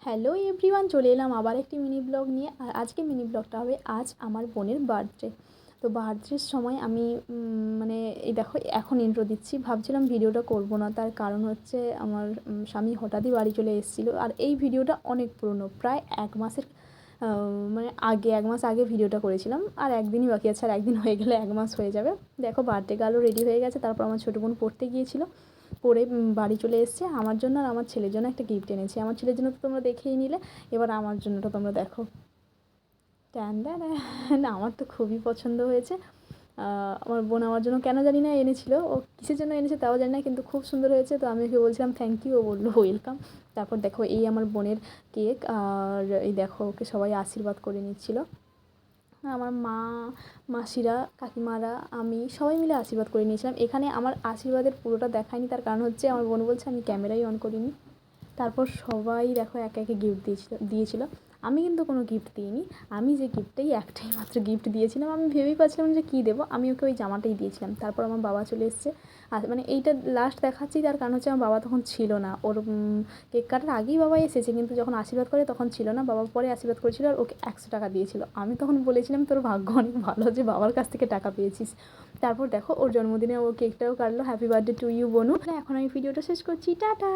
Hello everyone, চলে এলাম আবার একটি মিনি ব্লগ নিয়ে। আর আজকে মিনি ব্লগটা হবে আজ আমার বোনের বার্থডে। তো বার্থডের সময় আমি মানে এই দেখো এখন ইন্ট্রো দিচ্ছি। ভাবছিলাম ভিডিওটা করব না, তার কারণ হচ্ছে আমার স্বামী হঠাৎই বাড়ি চলে এসেছিলো। আর এই ভিডিওটা অনেক পুরনো, প্রায় এক মাসের মানে আগে, এক মাস আগে ভিডিওটা করেছিলাম। আর একদিনই বাকি আছে, আর একদিন হয়ে গেলে এক মাস হয়ে যাবে। দেখো বার্থডে গার্লও রেডি হয়ে গেছে। তারপর আমার ছোটো বোন পড়তে গিয়েছিলো, পরে বাড়ি চলে এসেছে। আমার জন্য আর আমার ছেলের জন্য একটা গিফট এনেছি। আমার ছেলের জন্য তো তোমরা দেখেই নিলে, এবার আমার জন্যটা তোমরা দেখো। না, আমার তো খুবই পছন্দ হয়েছে। আমার বোন আমার জন্য কেন জানি না এনেছিল, ও কিসের জন্য এনেছে তাও জানি না, কিন্তু খুব সুন্দর হয়েছে। তো আমি ওকে বলছিলাম থ্যাংক ইউ, ও বললো ওয়েলকাম। তারপর দেখো এই আমার বোনের কেক, আর এই দেখো ওকে সবাই আশীর্বাদ করে নিচ্ছিল। আমার মা, মাসিরা, কাকিমারা, আমি সবাই মিলে আশীর্বাদ করে নিয়েছিলাম। এখানে আমার আশীর্বাদের পুরোটা দেখায়নি, তার কারণ হচ্ছে আমার বোন বলছে আমি ক্যামেরাই অন করিনি। তারপর সবাই দেখো একে একে গিফট দিয়েছিলো। আমি কিন্তু কোনো গিফট দিইনি। আমি যে গিফটটাই একটাই মাত্র গিফট দিয়েছিলাম, আমি ভেবেই পাচ্ছিলাম যে কী দেবো। আমি ওকে ওই জামাটাই দিয়েছিলাম। তারপর আমার বাবা চলে এসেছে। আর মানে এইটা লাস্ট দেখাচ্ছি, তার কারণ হচ্ছে আমার বাবা তখন ছিল না। ওর কেক কাটার আগেই বাবা এসেছে, কিন্তু যখন আশীর্বাদ করে তখন ছিল না। বাবা পরে আশীর্বাদ করেছিল আর ওকে 100 টাকা দিয়েছিল। আমি তখন বলেছিলাম তোর ভাগ্য অনেক ভালো যে বাবার কাছ থেকে টাকা পেয়েছিস। তারপর দেখো ওর জন্মদিনে ও কেকটাও কাটলো। হ্যাপি বার্থডে টু ইউ বনু। এখন আমি ভিডিওটা শেষ করছি, টাটা।